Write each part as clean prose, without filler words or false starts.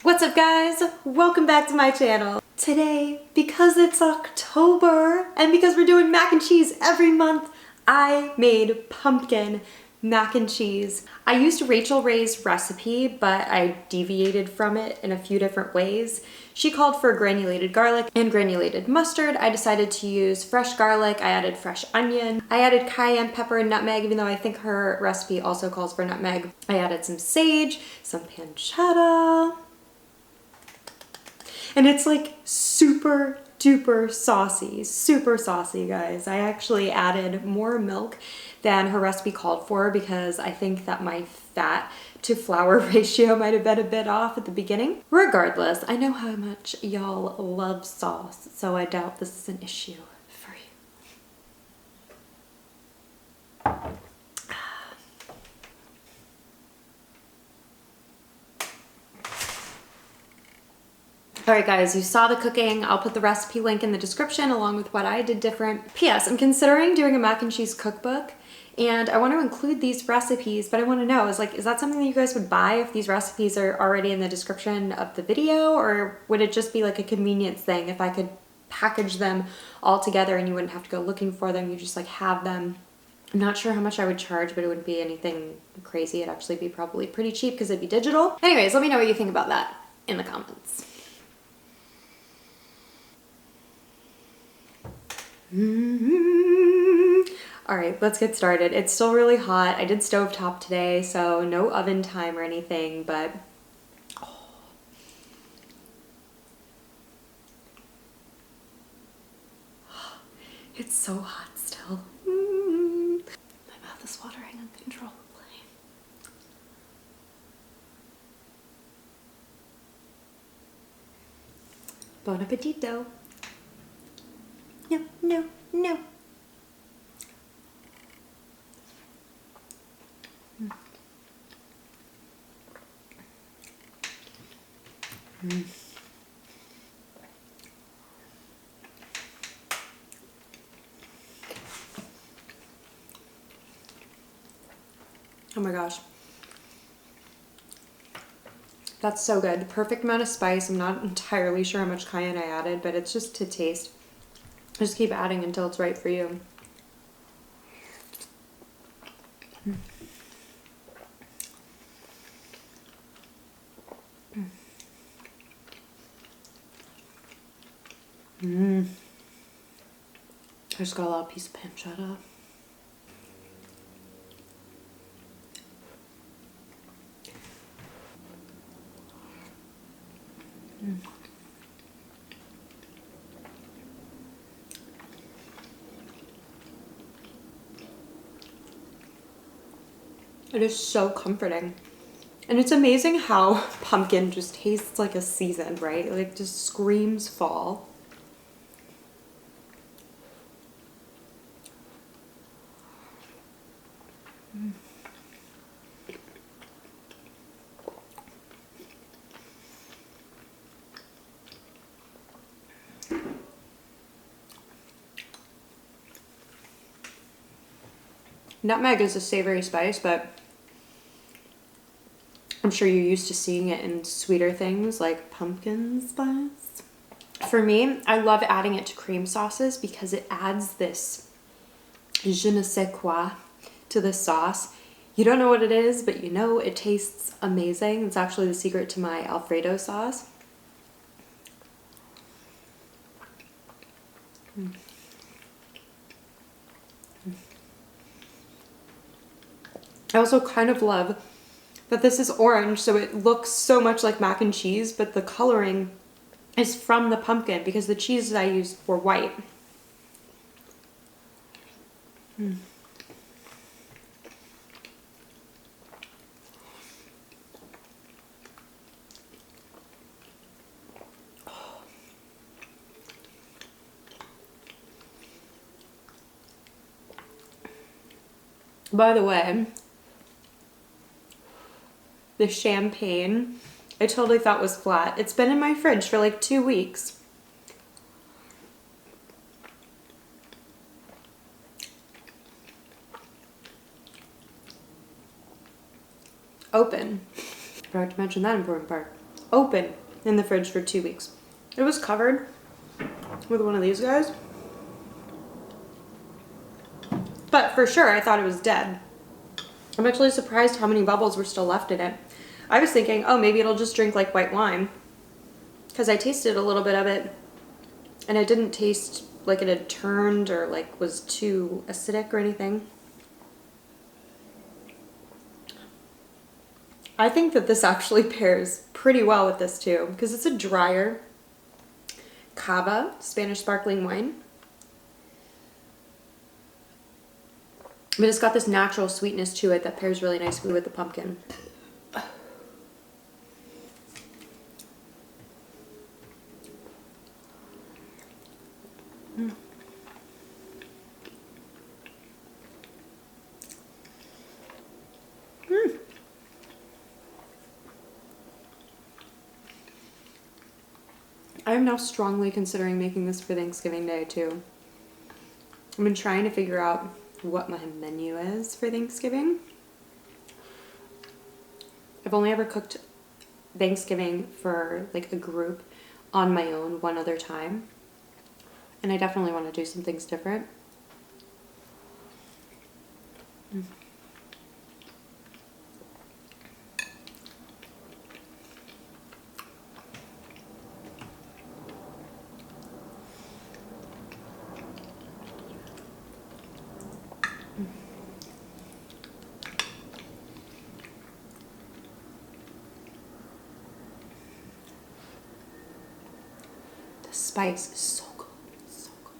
What's up guys? Welcome back to my channel. Today, because it's October and because we're doing mac and cheese every month, I made pumpkin mac and cheese. I used Rachael Ray's recipe, but I deviated from it in a few different ways. She called for granulated garlic and granulated mustard. I decided to use fresh garlic. I added fresh onion. I added cayenne pepper and nutmeg, even though I think her recipe also calls for nutmeg. I added some sage, some pancetta. And it's like super duper saucy, super saucy, guys. I actually added more milk than her recipe called for because I think that my fat to flour ratio might have been a bit off at the beginning. Regardless, I know how much y'all love sauce, so I doubt this is an issue for you. Alright guys, you saw the cooking. I'll put the recipe link in the description along with what I did different. P.S. I'm considering doing a mac and cheese cookbook and I want to include these recipes, but I want to know, is that something that you guys would buy if these recipes are already in the description of the video, or would it just be like a convenience thing if I could package them all together and you wouldn't have to go looking for them, you just like have them? I'm not sure how much I would charge, but it wouldn't be anything crazy. It'd actually be probably pretty cheap because it'd be digital. Anyways, let me know what you think about that in the comments. All right, let's get started. It's still really hot. I did stovetop today, so no oven time or anything, but it's so hot still. My mouth is watering uncontrollably. Bon appetito. No, no, no. Oh my gosh. That's so good. Perfect amount of spice. I'm not entirely sure how much cayenne I added, but it's just to taste. Just keep adding until it's right for you. I just got a little piece of pancetta. It is so comforting. And it's amazing how pumpkin just tastes like a season, right? Like just screams fall. Nutmeg is a savory spice, but I'm sure you're used to seeing it in sweeter things like pumpkin spice. For me, I love adding it to cream sauces because it adds this je ne sais quoi to the sauce. You don't know what it is, but you know it tastes amazing. It's actually the secret to my Alfredo sauce. I also kind of love that this is orange, so it looks so much like mac and cheese, but the coloring is from the pumpkin because the cheeses I used were white. By the way, the champagne I totally thought was flat. It's been in my fridge for like 2 weeks. open. I forgot to mention that important part. Open in the fridge for 2 weeks. It was covered with one of these guys. But for sure, I thought it was dead. I'm actually surprised how many bubbles were still left in it. I was thinking, oh, maybe it'll just drink like white wine. Because I tasted a little bit of it, and it didn't taste like it had turned or like was too acidic or anything. I think that this actually pairs pretty well with this too, because it's a drier cava, Spanish sparkling wine. But it's got this natural sweetness to it that pairs really nicely with the pumpkin. Mm. Mm. I am now strongly considering making this for Thanksgiving Day too. I've been trying to figure out what my menu is for Thanksgiving. I've only ever cooked Thanksgiving for like a group on my own one other time. And I definitely want to do some things different. Mm. The spice is so good. It's so good.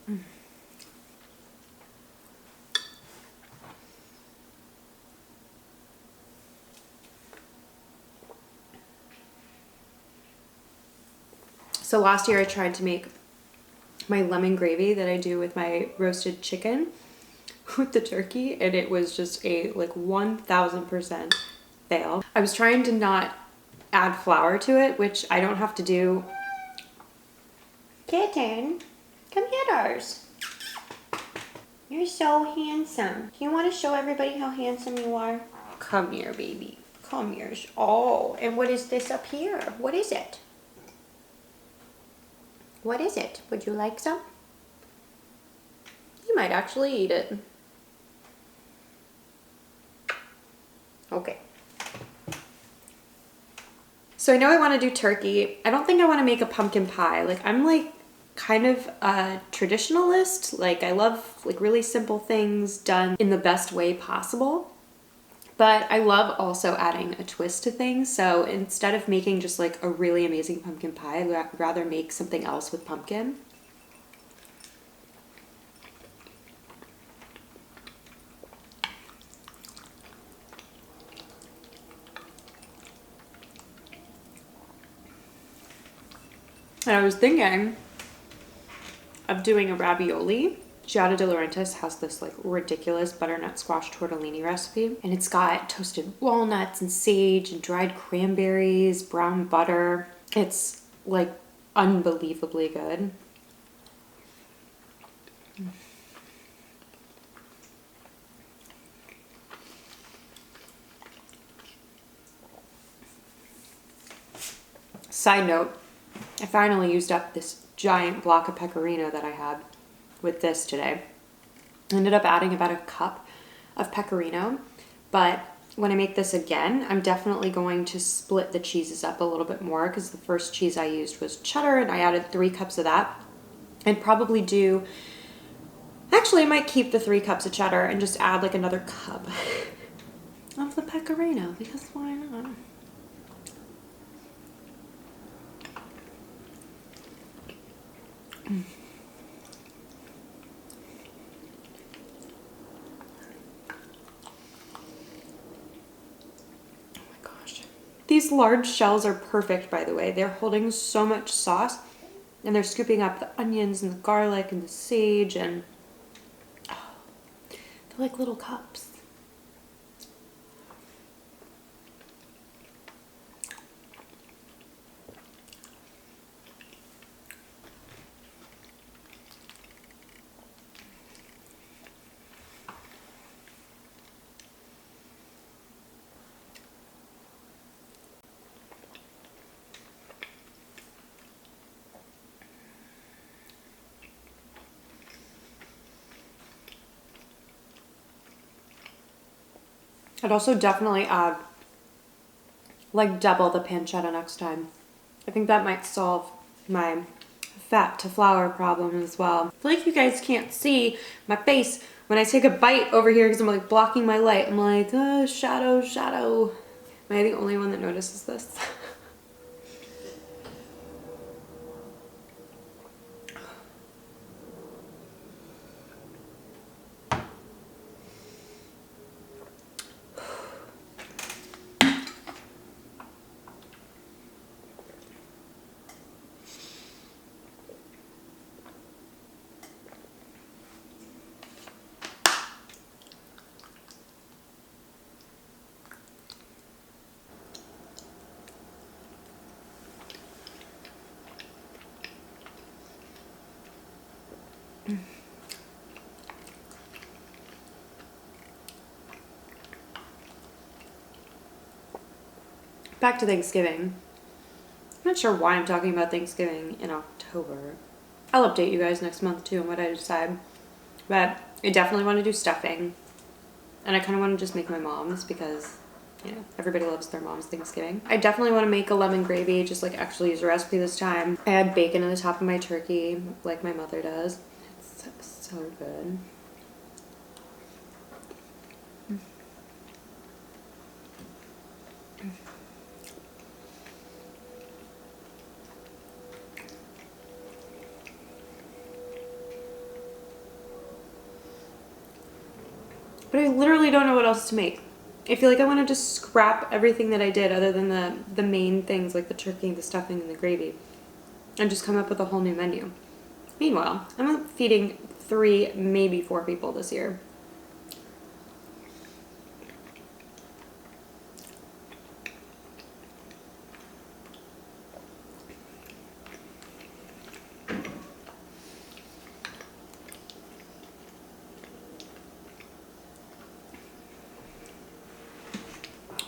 Mm. So last year I tried to make my lemon gravy that I do with my roasted chicken with the turkey, and it was just a like 1000% fail. I was trying to not add flour to it, which I don't have to do. Kitten, come get ours. You're so handsome. Do you want to show everybody how handsome you are? Come here, baby. Come here. Oh, and what is this up here? What is it? What is it? Would you like some? You might actually eat it. Okay. So I know I want to do turkey. I don't think I want to make a pumpkin pie. Like, I'm like kind of a traditionalist. Like, I love like really simple things done in the best way possible. But I love also adding a twist to things. So instead of making just like a really amazing pumpkin pie, I'd rather make something else with pumpkin. And I was thinking of doing a ravioli. Giada De Laurentiis has this like ridiculous butternut squash tortellini recipe, and it's got toasted walnuts and sage and dried cranberries, brown butter. It's like unbelievably good. Side note, I finally used up this giant block of pecorino that I had with this today. I ended up adding about a cup of pecorino, but when I make this again, I'm definitely going to split the cheeses up a little bit more, because the first cheese I used was cheddar and I added 3 cups of that. I'd probably do, actually I might keep the 3 cups of cheddar and just add like another cup of the pecorino, because why not? These large shells are perfect, by the way. They're holding so much sauce, and they're scooping up the onions and the garlic and the sage, and oh, they're like little cups. I'd also definitely add like double the pancetta next time. I think that might solve my fat to flour problem as well. I feel like you guys can't see my face when I take a bite over here because I'm like blocking my light. I'm like, shadow, shadow. Am I the only one that notices this? Back to Thanksgiving. I'm not sure why I'm talking about Thanksgiving in October. I'll update you guys next month too on what I decide. But I definitely want to do stuffing. And I kind of want to just make my mom's because, you know, everybody loves their mom's Thanksgiving. I definitely want to make a lemon gravy, just like actually use a recipe this time. I add bacon in the top of my turkey like my mother does. It's so good. But I literally don't know what else to make. I feel like I want to just scrap everything that I did other than the main things like the turkey, the stuffing, and the gravy and just come up with a whole new menu. Meanwhile, I'm feeding 3, maybe 4 people this year.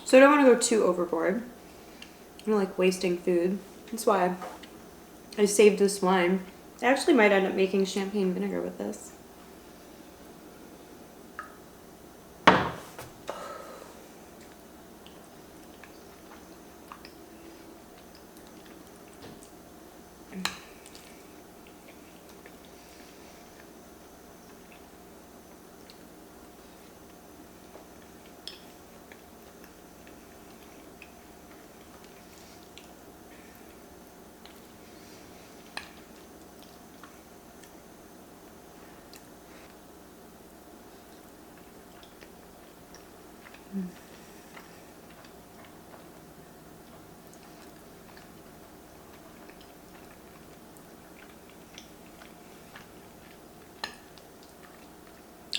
So I don't want to go too overboard. I don't like wasting food. That's why I saved this wine. I actually might end up making champagne vinegar with this.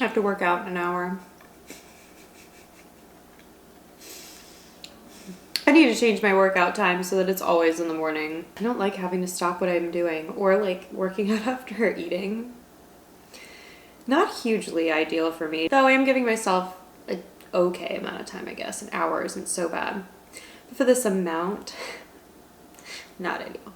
I have to work out in an hour. I need to change my workout time so that it's always in the morning. I don't like having to stop what I'm doing or like working out after eating. Not hugely ideal for me, though I am giving myself an okay amount of time, I guess. An hour isn't so bad. But for this amount, not ideal.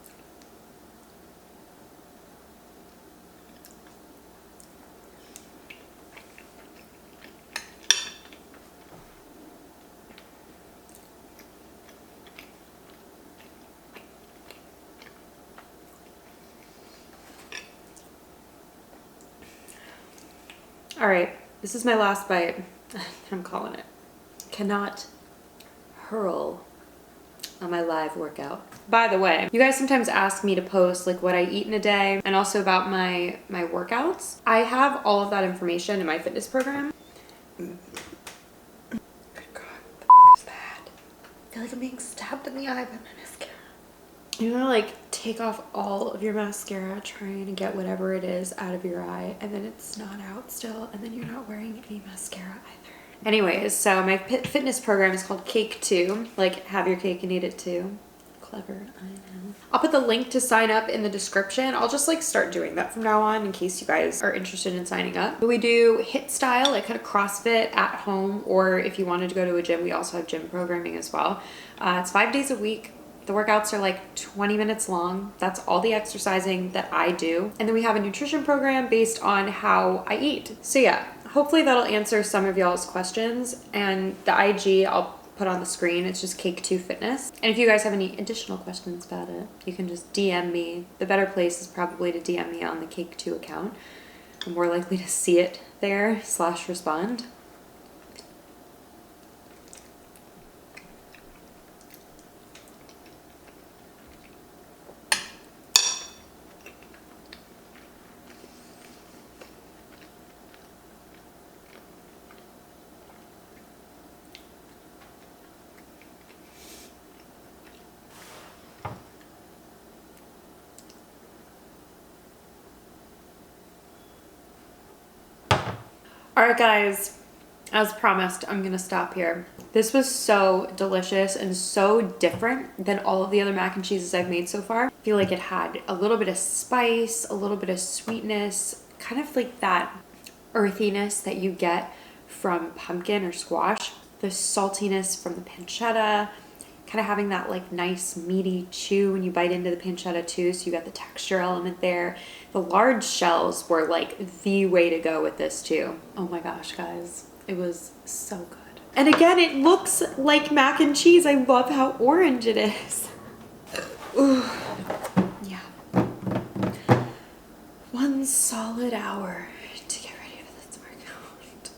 All right, this is my last bite. I'm calling it. Cannot hurl on my live workout. By the way, you guys sometimes ask me to post like what I eat in a day and also about my workouts. I have all of that information in my fitness program. Good God, what the fuck is that? I feel like I'm being stabbed in the eye by my mascara. You want to like take off all of your mascara trying to get whatever it is out of your eye, and then it's not out still, and then you're not wearing any mascara either. Anyways, so my fitness program is called Cake 2, like have your cake and eat it too. Clever, I know. I'll put the link to sign up in the description. I'll just like start doing that from now on in case you guys are interested in signing up. We do HIIT style, like kind of CrossFit at home, or if you wanted to go to a gym, we also have gym programming as well. It's 5 days a week. The workouts are like 20 minutes long. That's all the exercising that I do. And then we have a nutrition program based on how I eat. So yeah, hopefully that'll answer some of y'all's questions. And the IG I'll put on the screen. It's just Cake2Fitness. And if you guys have any additional questions about it, you can just DM me. The better place is probably to DM me on the Cake2 account. I'm more likely to see it there / respond. All right, guys, as promised, I'm gonna stop here. This was so delicious and so different than all of the other mac and cheeses I've made so far. I feel like it had a little bit of spice, a little bit of sweetness, kind of like that earthiness that you get from pumpkin or squash, the saltiness from the pancetta, kind of having that like nice meaty chew when you bite into the pancetta too, so you got the texture element there. The large shells were like the way to go with this too. Oh my gosh, guys, it was so good. And again, it looks like mac and cheese. I love how orange it is. Ooh, yeah. 1 solid hour to get ready for this workout.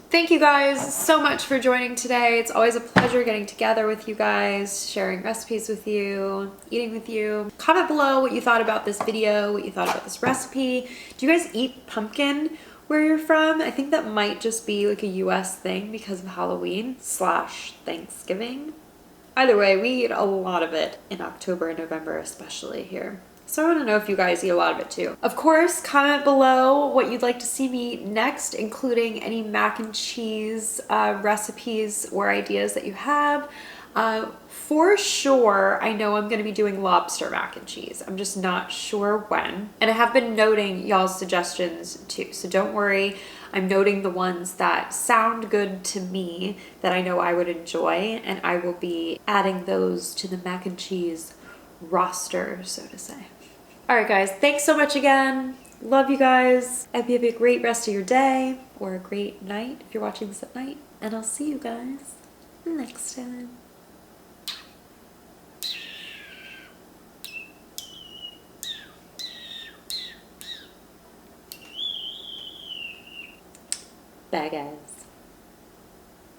Thank you guys so much for joining today. It's always a pleasure getting together with you guys, sharing recipes with you, eating with you. Comment below what you thought about this video, what you thought about this recipe. Do you guys eat pumpkin where you're from? I think that might just be like a US thing because of Halloween / Thanksgiving. Either way, we eat a lot of it in October and November, especially here. So I want to know if you guys eat a lot of it too. Of course, comment below what you'd like to see me next, including any mac and cheese recipes or ideas that you have. For sure, I know I'm going to be doing lobster mac and cheese. I'm just not sure when. And I have been noting y'all's suggestions too, so don't worry. I'm noting the ones that sound good to me that I know I would enjoy, and I will be adding those to the mac and cheese roster, so to say. All right, guys, thanks so much again. Love you guys. I hope you have a great rest of your day or a great night if you're watching this at night. And I'll see you guys next time. Bye, guys.